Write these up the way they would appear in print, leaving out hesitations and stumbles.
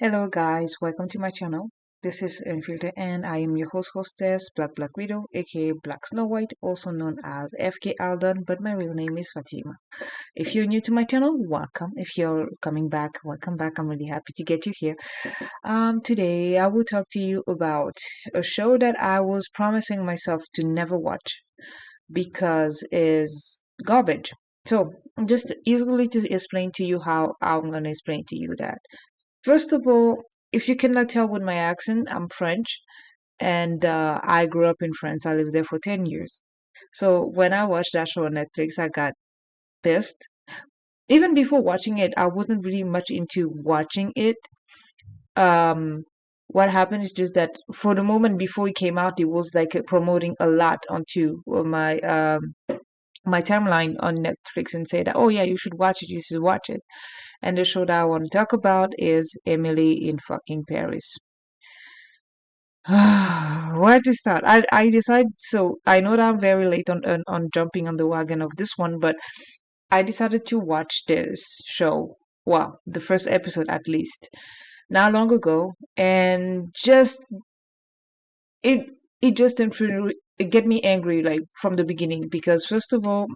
Hello guys, welcome to my channel. This is Unfiltered and I am your hostess Black Widow aka Black Snow White, also known as FK Aldon, but my real name is Fatima. If you're new to my channel, welcome. If you're coming back, welcome back. I'm really happy to get you here. Today I will talk to you about a show that I was promising myself to never watch because is garbage. So just easily to explain to you how I'm gonna explain to you that. First of all, if you cannot tell with my accent, I'm French and I grew up in France. I lived there for 10 years. So when I watched that show on Netflix, I got pissed. Even before watching it, I wasn't really much into watching it. Um, what happened is just that for the moment before it came out, it was like promoting a lot onto my timeline on Netflix and say that, oh yeah, you should watch it, you should watch it. And the show that I want to talk about is Emily in fucking Paris. Where to start? I decide so I know that I'm very late on jumping on the wagon of this one, but I decided to watch this show. Well, the first episode at least, not long ago, and just it it just didn't really get me angry like from the beginning because first of all,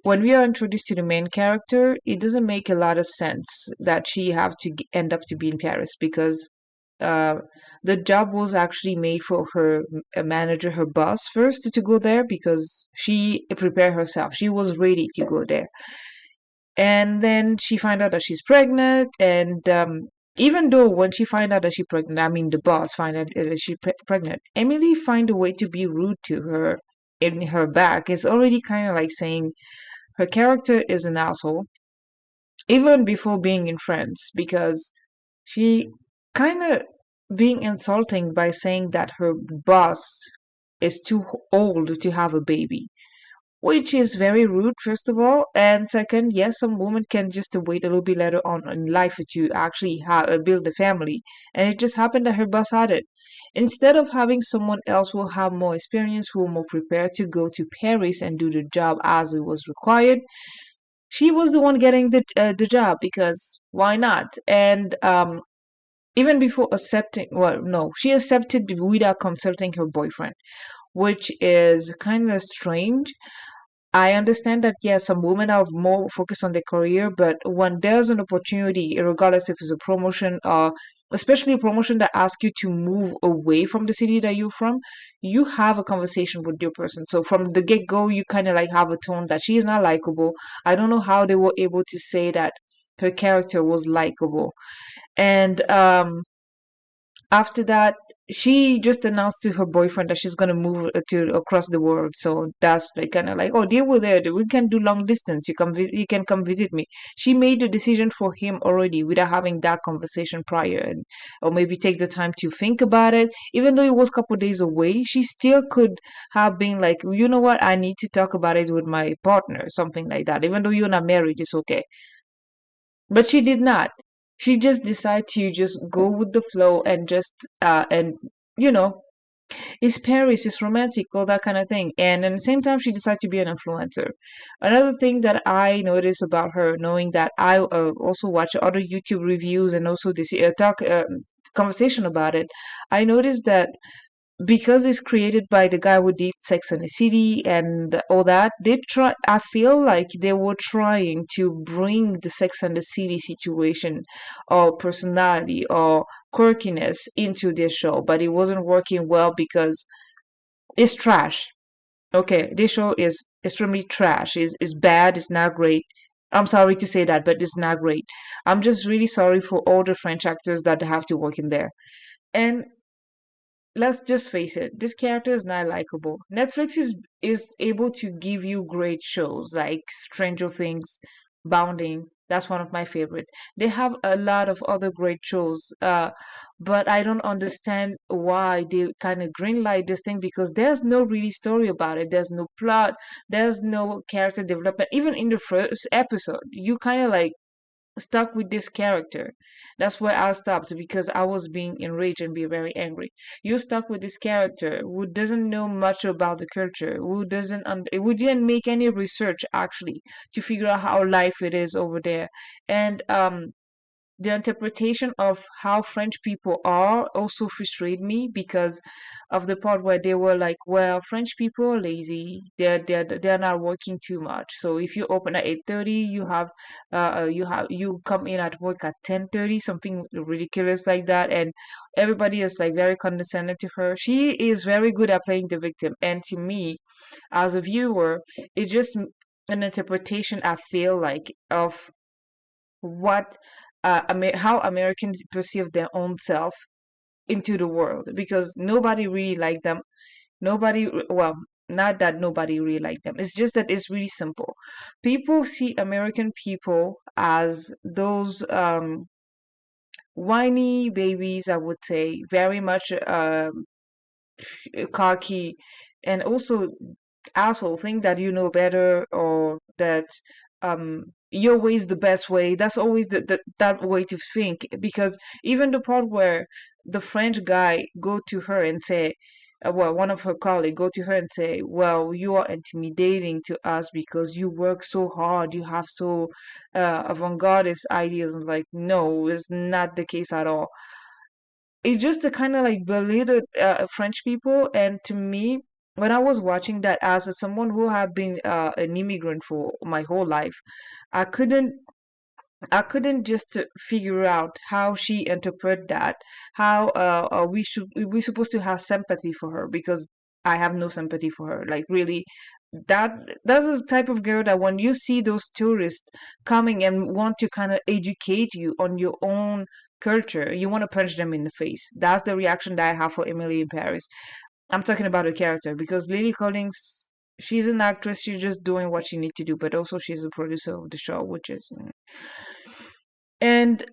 when we are introduced to the main character, it doesn't make a lot of sense that she have to end up to be in Paris because uh, the job was actually made for her manager, her boss first to go there because she prepared herself. She was ready to go there. And then she find out that she's pregnant. And even though when she find out that she's pregnant, I mean, the boss find out that she's pregnant, Emily find a way to be rude to her in her back. It's already kind of like saying her character is an asshole, even before being in France, because she kind of being insulting by saying that her boss is too old to have a baby, which is very rude, first of all. And second, yes, some woman can just wait a little bit later on in life to actually build a family. And it just happened that her boss had it. Instead of having someone else who will have more experience, who are more prepared to go to Paris and do the job as it was required, she was the one getting the job because why not? And even before accepting, well, no, she accepted without consulting her boyfriend, which is kind of strange. I understand that, yes, some women are more focused on their career, but when there's an opportunity, regardless if it's a promotion or especially a promotion that asks you to move away from the city that you're from, you have a conversation with your person. So from the get go, you kind of like have a tone that she is not likable. I don't know how they were able to say that her character was likable. And after that, she just announced to her boyfriend that she's gonna move to across the world. So that's like kind of like, oh, they were there. We can do long distance. You can come visit me. She made the decision for him already without having that conversation prior, and or maybe take the time to think about it. Even though it was a couple days away, she still could have been like, you know what, I need to talk about it with my partner, something like that. Even though you're not married, it's okay. But she did not. She just decided to just go with the flow and just and you know, it's Paris, it's romantic, all that kind of thing. And at the same time, she decided to be an influencer. Another thing that I noticed about her, knowing that I also watch other YouTube reviews and also this talk conversation about it, I noticed that because it's created by the guy who did Sex and the City and all that, they try. I feel like they were trying to bring the Sex and the City situation or personality or quirkiness into their show, but it wasn't working well because it's trash. Okay, this show is extremely trash. Is bad. It's not great. I'm sorry to say that, but it's not great. I'm just really sorry for all the French actors that have to work in there. And let's just face it, this character is not likable. Netflix is able to give you great shows like Stranger Things, Bounding. That's one of my favorite. They have a lot of other great shows, but I don't understand why they kind of greenlight this thing because there's no really story about it. There's no plot. There's no character development. Even in the first episode, you kind of like stuck with this character. That's where I stopped because I was being enraged and be very angry. You stuck with this character who doesn't know much about the culture, who didn't make any research actually to figure out how life it is over there, and the interpretation of how French people are also frustrated me because of the part where they were like, well, French people are lazy. They're not working too much. So if you open at 8:30, you come in at work at 10:30, something ridiculous like that, and everybody is like very condescending to her. She is very good at playing the victim, and to me, as a viewer, it's just an interpretation I feel like of what how Americans perceive their own self into the world because nobody really like them. Nobody, well, not that nobody really like them. It's just that it's really simple. People see American people as those whiny babies, I would say, very much cocky, and also asshole think that you know better or that your way is the best way. That's always that way to think because even the part where the French guy go to her and say well, one of her colleagues go to her and say, well, you are intimidating to us because you work so hard, you have so avant-gardist ideas. And like, no, it's not the case at all. It's just the kind of like belittled French people. And to me, when I was watching that as someone who have been an immigrant for my whole life, I couldn't I couldn't just figure out how she interpret that. How we supposed to have sympathy for her because I have no sympathy for her. Like really, that that's the type of girl that when you see those tourists coming and want to kind of educate you on your own culture, you want to punch them in the face. That's the reaction that I have for Emily in Paris. I'm talking about her character because Lily Collins, she's an actress. She's just doing what she needs to do, but also she's a producer of the show, which is. And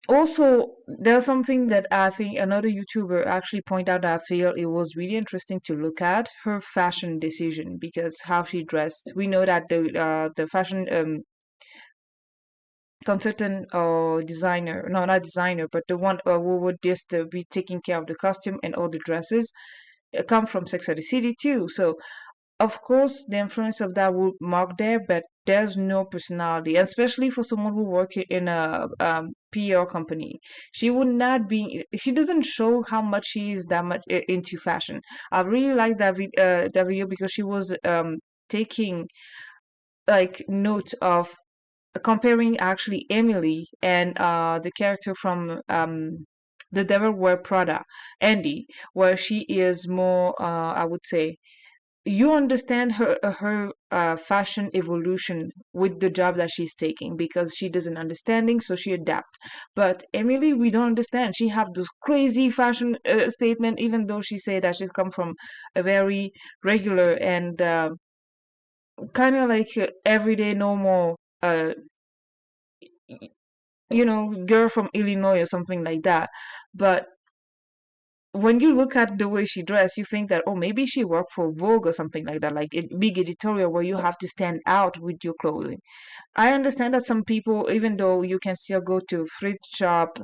also, there's something that I think another YouTuber actually pointed out that I feel it was really interesting to look at her fashion decision because how she dressed. We know that the fashion consultant or designer, no, not designer, but the one who would just be taking care of the costume and all the dresses come from Sex and the City too. So of course, the influence of that would mark there, but there's no personality, especially for someone who works in a PR company. She would not be. She doesn't show how much she is that much into fashion. I really like that video because she was taking like notes of comparing actually Emily and the character from The Devil Wear Prada, Andy, where she is more, I would say you understand her fashion evolution with the job that she's taking because she doesn't understanding so she adapt, but Emily we don't understand. She have those crazy fashion statement even though she say that she's come from a very regular and kind of like everyday normal girl from Illinois or something like that. But when you look at the way she dressed, you think that, oh, maybe she worked for Vogue or something like that, like a big editorial where you have to stand out with your clothing. I understand that some people, even though you can still go to thrift shop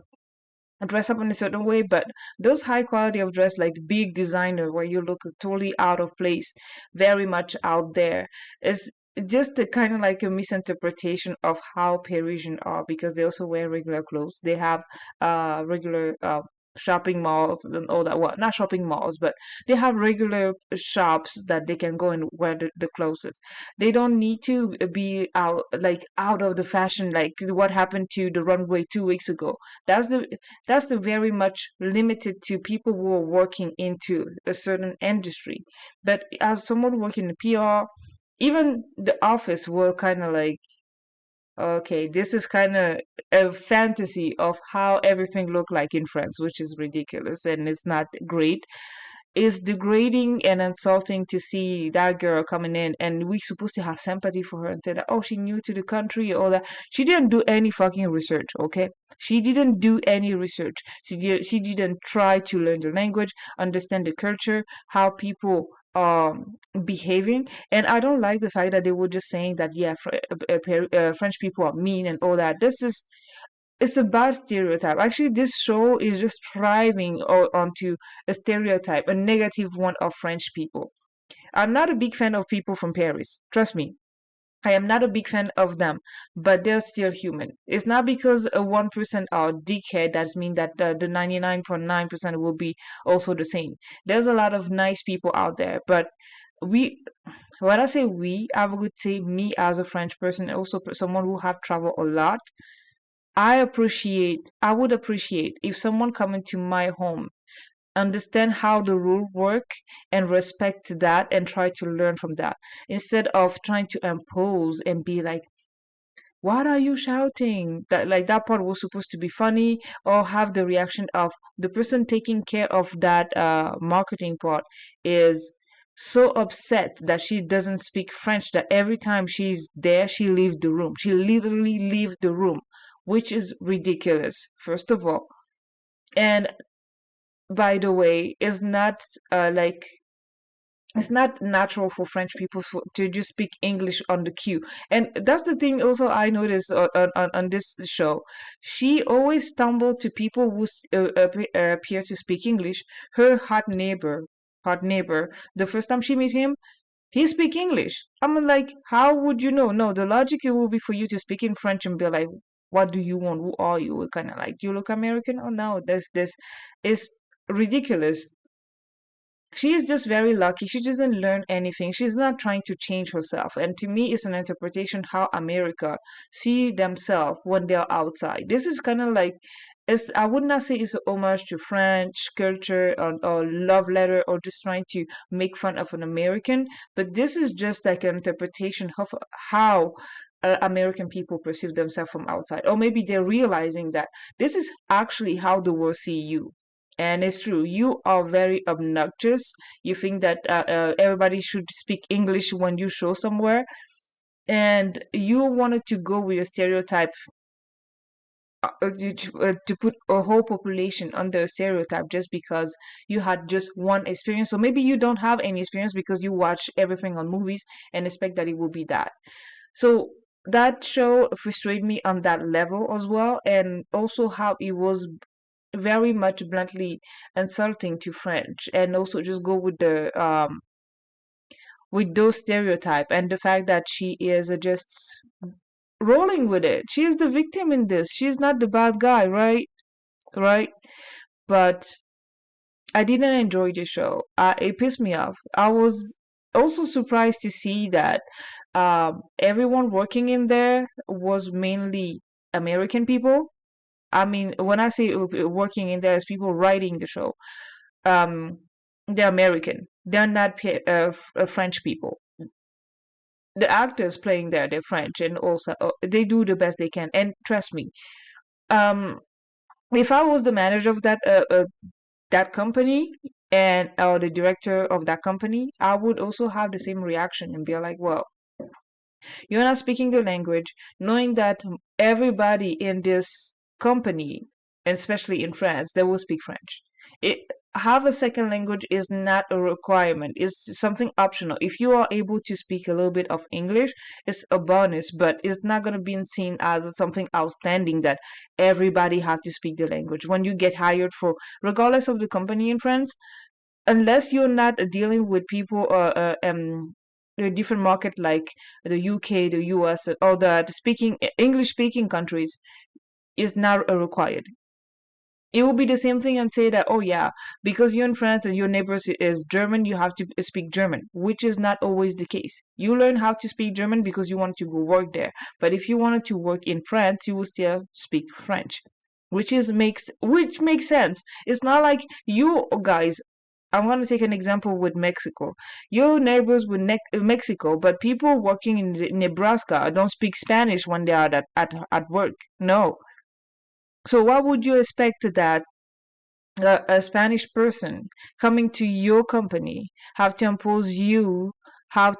and dress up in a certain way, but those high quality of dress, like big designer, where you look totally out of place, very much out there, is just a kind of like a misinterpretation of how Parisian are because they also wear regular clothes. They have regular shopping malls and all that. Well, not shopping malls, but they have regular shops that they can go and wear the clothes. They don't need to be out like out of the fashion like what happened to the runway 2 weeks ago. That's the that's the very much limited to people who are working into a certain industry. But as someone working in PR, even the office will kind of like, okay, this is kind of a fantasy of how everything looked like in France, which is ridiculous and it's not great. It's degrading and insulting to see that girl coming in and we supposed to have sympathy for her and say that, oh, she new to the country or that. She didn't do any fucking research, okay? She didn't do any research. She didn't try to learn the language, understand the culture, how people are behaving. And I don't like the fact that they were just saying that, yeah, French people are mean and all that. This is it's a bad stereotype. Actually, this show is just thriving onto a stereotype, a negative one of French people. I'm not a big fan of people from Paris. Trust me. I am not a big fan of them, but they're still human. It's not because 1% are dickhead that means that the 99.9% will be also the same. There's a lot of nice people out there, but we, when I say we, I would say me as a French person, also someone who have traveled a lot. I would appreciate if someone come into my home, understand how the rule work and respect that and try to learn from that instead of trying to impose and be like, what are you shouting? That, like, that part was supposed to be funny, or have the reaction of the person taking care of that marketing part is so upset that she doesn't speak French that every time she's there she leaves the room. She literally leaves the room, which is ridiculous, first of all. And by the way, like it's not natural for French people to just speak English on the queue. And that's the thing also I noticed on this show. She always stumbled to people who appear to speak English. Her hot neighbor, the first time she met him, he speak English. I'm like, how would you know? No, the logic it will be for you to speak in French and be like, what do you want? Who are you? Kind of like, do you look American? Oh no, this is ridiculous. She is just very lucky. She doesn't learn anything. She's not trying to change herself. And to me, it's an interpretation how America see themselves when they're outside. This is kind of like, I would not say it's a homage to French culture or love letter or just trying to make fun of an American, but this is just like an interpretation of how American people perceive themselves from outside. Or maybe they're realizing that this is actually how the world see you. And it's true, you are very obnoxious. You think that everybody should speak English when you show somewhere, and you wanted to go with a stereotype, to put a whole population under a stereotype just because you had just one experience. So maybe you don't have any experience because you watch everything on movies and expect that it will be that. So that show frustrated me on that level as well, and also how it was very much bluntly insulting to French, and also just go with those stereotype and the fact that she is just rolling with it. She is the victim in this. She's not the bad guy, right? Right? But I didn't enjoy the show. It pissed me off. I was also surprised to see that everyone working in there was mainly American people. I mean, when I say working in there, as people writing the show, um, they're American. They're not French people. The actors playing there, they're French, and also they do the best they can. And trust me, um, if I was the manager of that company and or the director of that company, I would also have the same reaction and be like, well, you're not speaking the language, knowing that everybody in this company, especially in France, they will speak French. It Have a second language is not a requirement. It's something optional. If you are able to speak a little bit of English, it's a bonus, but it's not going to be seen as something outstanding that everybody has to speak the language. When you get hired for, regardless of the company in France, unless you're not dealing with people a different market like the UK, the US, or the speaking English speaking countries, is not required. It will be the same thing and say that, oh yeah, because you're in France and your neighbors is German, you have to speak German, which is not always the case. You learn how to speak German because you want to go work there. But if you wanted to work in France, you will still speak French, which makes sense. It's not like you guys. I'm going to take an example with Mexico. Your neighbors with Mexico, but people working in Nebraska don't speak Spanish when they are at work. No. So why would you expect that a Spanish person coming to your company have to impose you how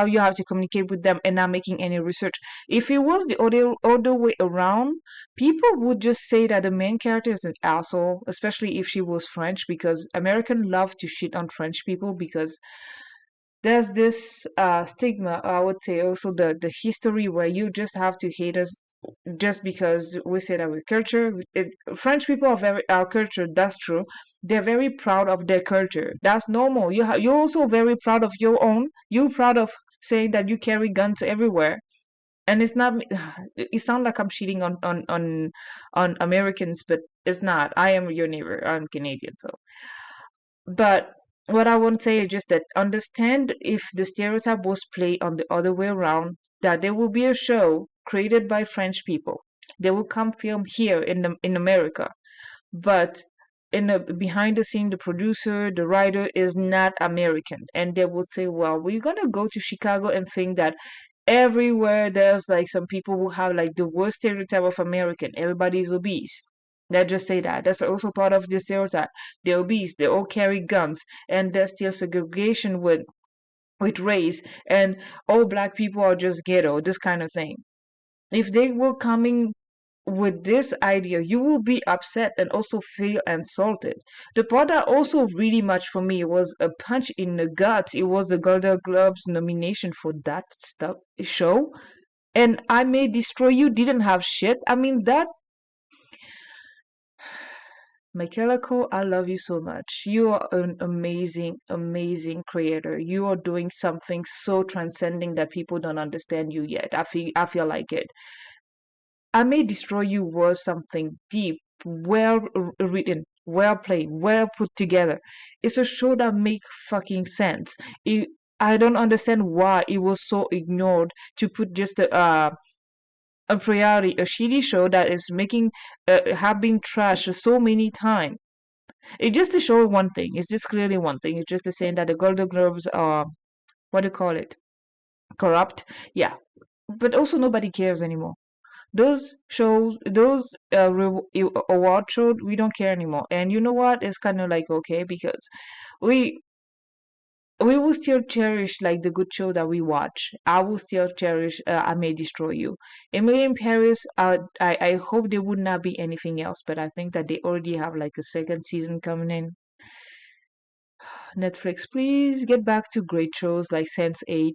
you have to communicate with them and not making any research? If it was the other way around, people would just say that the main character is an asshole, especially if she was French, because Americans love to shit on French people because there's this stigma. I would say also the history where you just have to hate us just because we say that we're culture. French people are very our culture. That's true. They're very proud of their culture. That's normal. You're also very proud of your own. You're proud of saying that you carry guns everywhere. And it's not it sounds like I'm cheating on Americans, but it's not. I am your neighbor. I'm Canadian, so. But what I want to say is just that understand if the stereotype was played on the other way around, that there will be a show created by French people. They will come film here in America, but in the behind the scene, the producer, the writer is not American, and they would say, "Well, we're gonna go to Chicago and think that everywhere there's like some people who have like the worst stereotype of American. Everybody's obese." Let's just say that. That's also part of the stereotype. They're obese, they all carry guns, and there's still segregation with race, and all black people are just ghetto, this kind of thing. If they were coming with this idea, you will be upset and also feel insulted. The part that also really much for me was a punch in the guts. It was the Golden Globes nomination for that stuff show, and I May Destroy You didn't have shit. I mean that. Michaela Cole, I love you so much. You are an amazing, amazing creator. You are doing something so transcending that people don't understand you yet. I feel like it. I May Destroy You was something deep, well written, well played, well put together. It's a show that makes fucking sense. I don't understand why it was so ignored to put just a priority, a shitty show that is making have been trashed so many times. It just to show one thing. It's just clearly one thing. It's just the saying that the Golden Globes are what do you call it? Corrupt. Yeah, but also nobody cares anymore. Those shows, those award shows, we don't care anymore. And you know what? It's kind of like okay because we we will still cherish like the good show that we watch. I will still cherish I May Destroy You. Emily in Paris, I hope there would not be anything else, but I think that they already have like a second season coming in. Netflix, please get back to great shows like Sense8.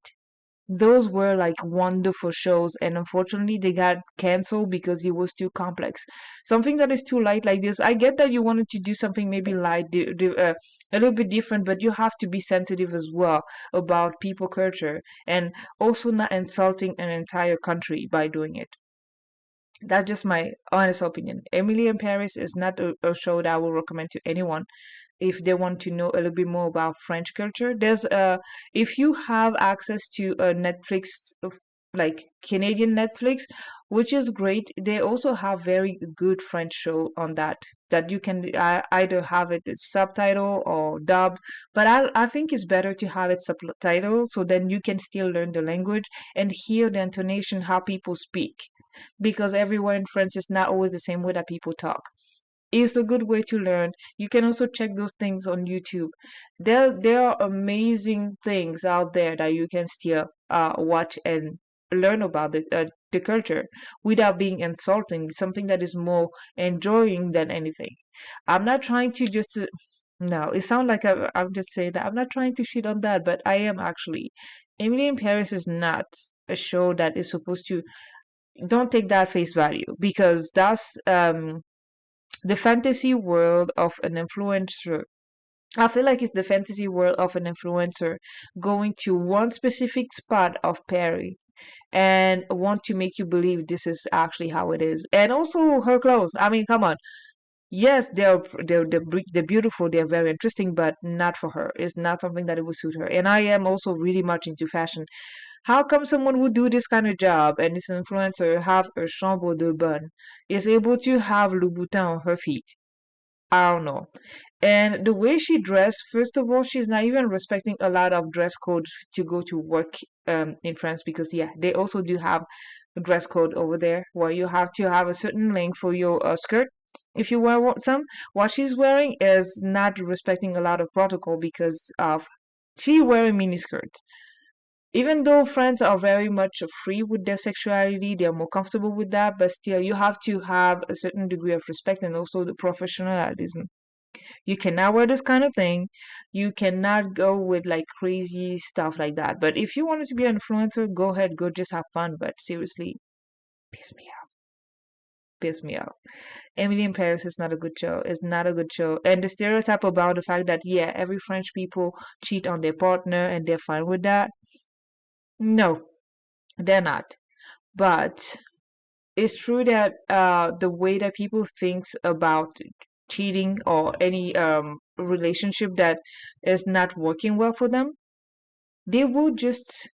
Those were like wonderful shows, and unfortunately, they got canceled because it was too complex. Something that is too light like this, I get that you wanted to do something maybe light, a little bit different, but you have to be sensitive as well about people culture and also not insulting an entire country by doing it. That's just my honest opinion. Emily in Paris is not a show that I will recommend to anyone if they want to know a little bit more about French culture. There's if you have access to a Netflix like Canadian Netflix, which is great, they also have very good French show on that you can either have it as subtitle or dub. But I think it's better to have it subtitle so then you can still learn the language and hear the intonation how people speak because everywhere in France is not always the same way that people talk. It's a good way to learn. You can also check those things on YouTube. There are amazing things out there that you can still watch and learn about the culture without being insulting. Something that is more enjoying than anything. I'm not trying to just no. It sounds like I'm just saying that I'm not trying to shit on that, but I am actually. Emily in Paris is not a show that is supposed to. Don't take that face value because that's the fantasy world of an influencer. I feel like it's the fantasy world of an influencer going to one specific spot of Paris and want to make you believe this is actually how it is. And also her clothes. I mean, come on. Yes, they're beautiful, they're very interesting, but not for her. It's not something that it would suit her. And I am also really much into fashion. How come someone would do this kind of job and this influencer have a chambre de bonne, is able to have Louboutin on her feet? I don't know. And the way she dressed, first of all, she's not even respecting a lot of dress code to go to work in France because yeah, they also do have a dress code over there where you have to have a certain length for your skirt if you wear some. What she's wearing is not respecting a lot of protocol because of she wearing mini skirts. Even though friends are very much free with their sexuality, they're more comfortable with that, but still, you have to have a certain degree of respect and also the professionalism. You cannot wear this kind of thing. You cannot go with like crazy stuff like that. But if you wanted to be an influencer, go ahead, go just have fun. But seriously, piss me off. Piss me off. Emily in Paris is not a good show. It's not a good show. And the stereotype about the fact that, yeah, every French people cheat on their partner and they're fine with that. No, they're not. But it's true that the way that people thinks about cheating or any relationship that is not working well for them, they will just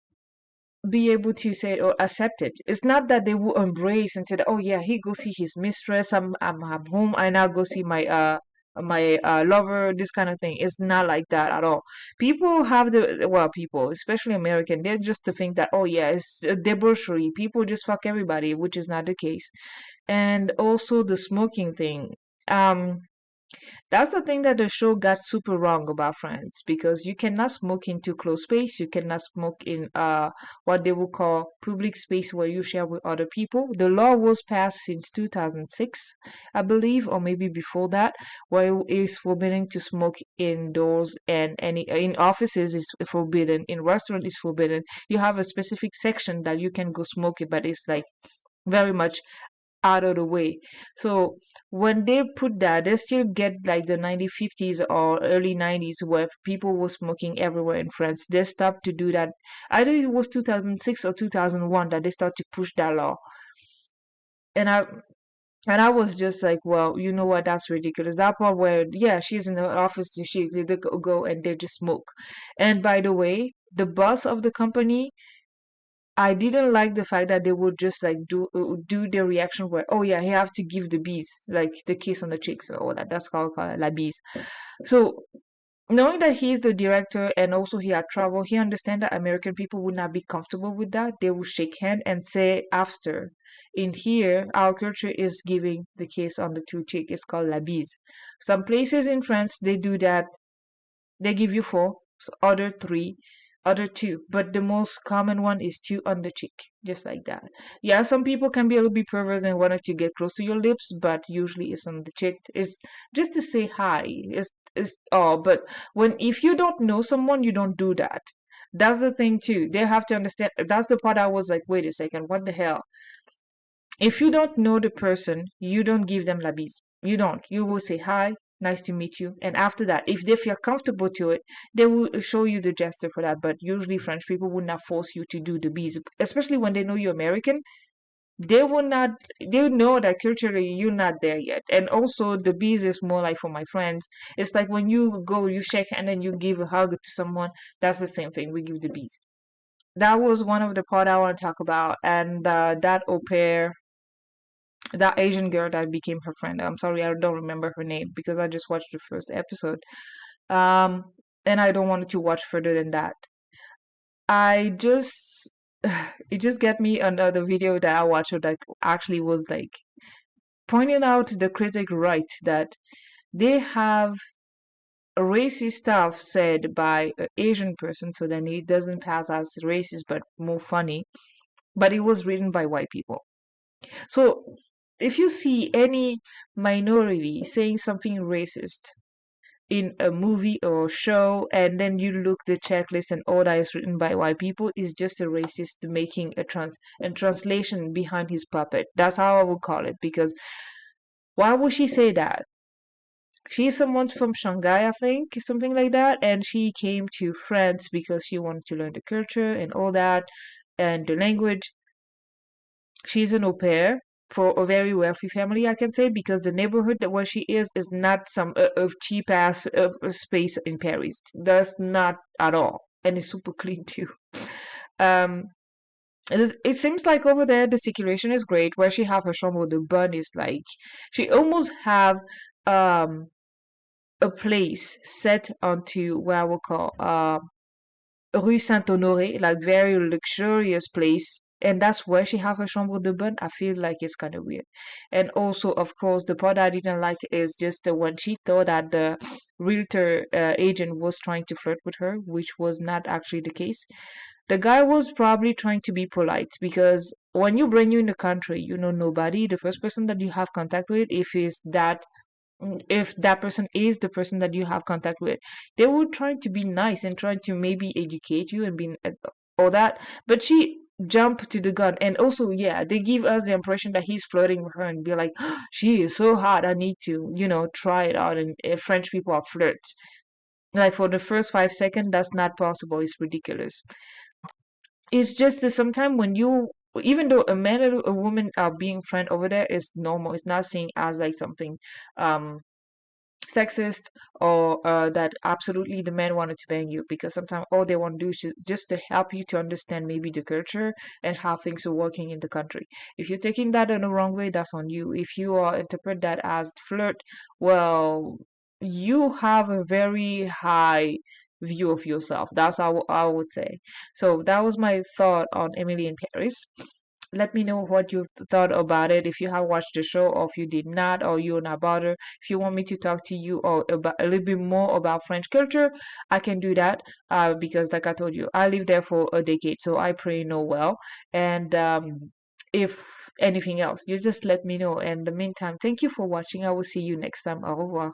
be able to say or accept it. It's not that they will embrace and say, "Oh yeah, he go see his mistress. I'm home. I now go see my lover." This kind of thing. It's not like that at all. People have the well, people, especially American, they're just to think that, oh yeah, it's a debauchery. People just fuck everybody, which is not the case. And also the smoking thing. Um, that's the thing that the show got super wrong about France because you cannot smoke in too close space. You cannot smoke in what they would call public space where you share with other people. The law was passed since 2006, I believe, or maybe before that, where it is forbidden to smoke indoors and any in offices is forbidden, in restaurants is forbidden. You have a specific section that you can go smoke it, but it's like very much out of the way. So when they put that, they still get like the 1950s or early 90s where people were smoking everywhere in France. They stopped to do that. Either it was 2006 or 2001 that they started to push that law. And I was just like, well, you know what? That's ridiculous. That part where, yeah, she's in the office, they go and they just smoke. And by the way, the boss of the company, I didn't like the fact that they would just like do their reaction where, oh yeah, you have to give the bees like the kiss on the cheeks or all that. That's called la bise. So knowing that he's the director and also he had traveled, he understand that American people would not be comfortable with that. They will shake hand and say after. In here, our culture is giving the kiss on the two cheek. It's called la bise. Some places in France they do that, they give you four, other three, other two, but the most common one is two on the cheek, just like that. Yeah, some people can be a little bit perverse and wanted to get close to your lips, but usually it's on the cheek. It's just to say hi. It's oh, but when if you don't know someone, you don't do that. That's the thing too. They have to understand. That's the part I was like, wait a second, what the hell? If you don't know the person, you don't give them la bise. You don't. You will say hi, nice to meet you. And after that, if they feel comfortable to it, they will show you the gesture for that. But usually French people would not force you to do the bise, especially when they know you're American. They will not, they know that culturally you're not there yet. And also the bise is more like for my friends. It's like when you go, you shake and then you give a hug to someone. That's the same thing. We give the bise. That was one of the part I want to talk about. And that au pair, that Asian girl that became her friend. I'm sorry, I don't remember her name because I just watched the first episode. Um, and I don't want to watch further than that. I just, it just get me another video that I watched that actually was like pointing out the critic right that they have racist stuff said by an Asian person, so then it doesn't pass as racist but more funny. But it was written by white people. So if you see any minority saying something racist in a movie or show, and then you look the checklist and all that is written by white people, is just a racist making a translation behind his puppet. That's how I would call it. Because why would she say that? She's someone from Shanghai, I think, something like that, and she came to France because she wanted to learn the culture and all that and the language. She's an au pair for a very wealthy family, I can say, because the neighborhood that where she is not some cheap ass space in Paris. That's not at all, and it's super clean too. Um, it seems like over there the situation is great. Where she have her chambre de bonne is like she almost have um a place set onto what I would call Rue Saint-Honoré, like very luxurious place. And that's where she have her chambre de bonne. I feel like it's kind of weird. And also, of course, the part I didn't like is just when she thought that the realtor agent was trying to flirt with her, which was not actually the case. The guy was probably trying to be polite because when you bring you in the country, you know nobody. The first person that you have contact with, if that person is the person that you have contact with, they would try to be nice and try to maybe educate you and be all that. But she jumped to the gun, and also, yeah, they give us the impression that he's flirting with her and be like, she is so hot, I need to, try it out. And French people are flirts. Like for the first 5 seconds, that's not possible. It's ridiculous. it's just that sometimes when you, even though a man and a woman are being friend over there is normal, it's not seen as like something um sexist, or that absolutely the man wanted to bang you, because sometimes all they want to do is just to help you to understand maybe the culture and how things are working in the country. If you're taking that in the wrong way, that's on you. If you interpret that as flirt, well, you have a very high view of yourself. That's how I would say. So that was my thought on Emily in Paris. Let me know what you thought about it, if you have watched the show or if you did not, or you're not bothered. If you want me to talk to you or about a little bit more about French culture, I can do that. Because like I told you, I lived there for a decade, so I pretty know well. And if anything else, you just let me know. And in the meantime, thank you for watching. I will see you next time. Au revoir.